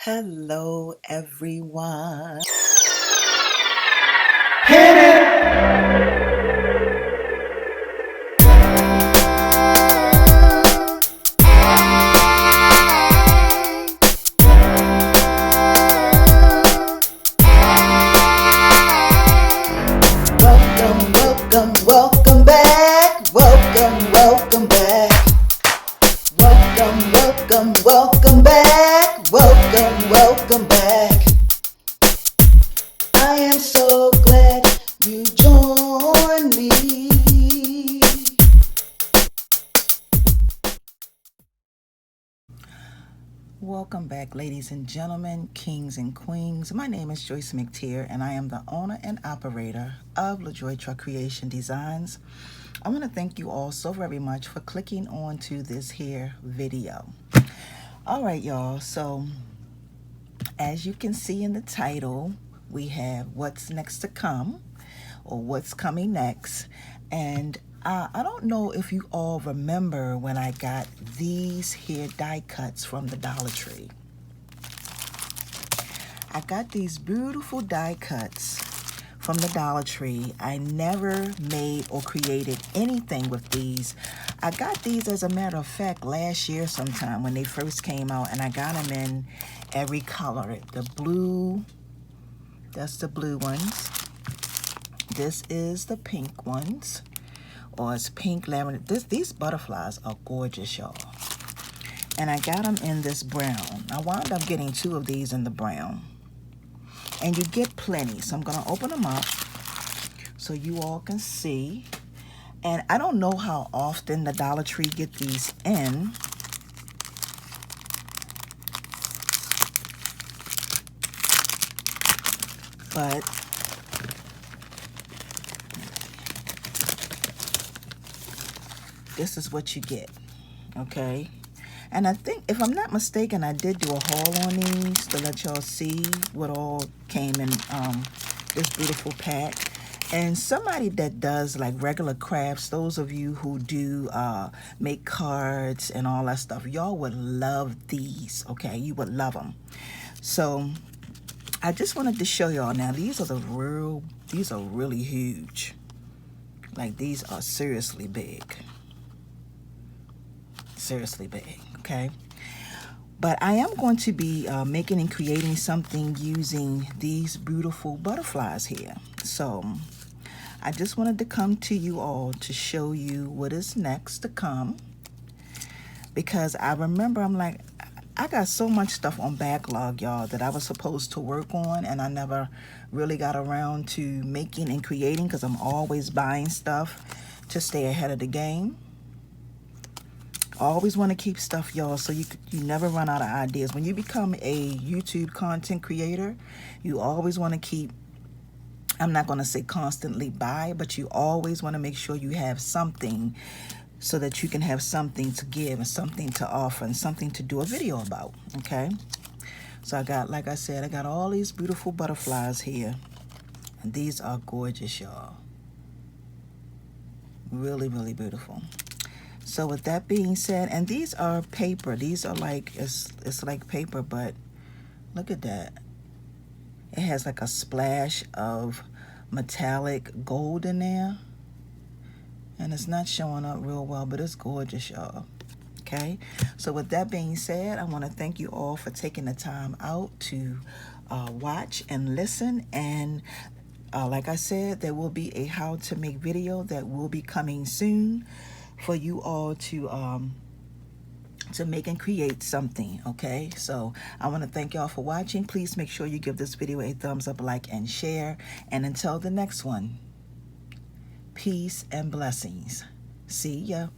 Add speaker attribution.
Speaker 1: Hello, everyone. Welcome back. Welcome back. Welcome back. Welcome back. I am so glad you joined me. Welcome back, ladies and gentlemen, kings and queens. My name is Joyce McTeer, and I am the owner and operator of LaJoy Truck Creation Designs. I want to thank you all so very much for clicking on to this here video. All right, y'all. So as you can see in the title, we have what's next to come, or what's coming next. And I don't know if you all remember when I got these here die cuts from the Dollar Tree. I got these beautiful die cuts from the Dollar Tree. I never made or created anything with these. I got these, as a matter of fact, last year sometime when they first came out, and I got them in every color. The blue, that's the blue ones. This is the pink ones, or it's pink lavender. These butterflies are gorgeous, y'all. And I got them in this brown. I wound up getting 2 of these in the brown. And you get plenty, so I'm gonna open them up so you all can see. And I don't know how often the Dollar Tree get these in. But this is what you get, okay? And I think, if I'm not mistaken, I did do a haul on these to let y'all see what all came in this beautiful pack. And somebody that does like regular crafts, those of you who do make cards and all that stuff, y'all would love these, okay? You would love them. So I just wanted to show y'all now. These are really huge. Like, these are seriously big. Seriously big, okay? But I am going to be making and creating something using these beautiful butterflies here. So I just wanted to come to you all to show you what is next to come, because I remember, I'm like, I got so much stuff on backlog, y'all, that I was supposed to work on, and I never really got around to making and creating, because I'm always buying stuff to stay ahead of the game. Always want to keep stuff, y'all, so you never run out of ideas. When you become a YouTube content creator, you always want to keep, I'm not going to say constantly buy, but you always want to make sure you have something so that you can have something to give and something to offer and something to do a video about, okay? So I got, like I said, I got all these beautiful butterflies here, and these are gorgeous, y'all. Really, really beautiful. So with that being said, and these are paper. These are like, it's like paper, but look at that. It has like a splash of metallic gold in there. And it's not showing up real well, but it's gorgeous, y'all. Okay? So with that being said, I want to thank you all for taking the time out to watch and listen. And like I said, there will be a how to make video that will be coming soon for you all to make and create something, okay? So I want to thank y'all for watching. Please make sure you give this video a thumbs up, like, and share. And until the next one, peace and blessings. See ya.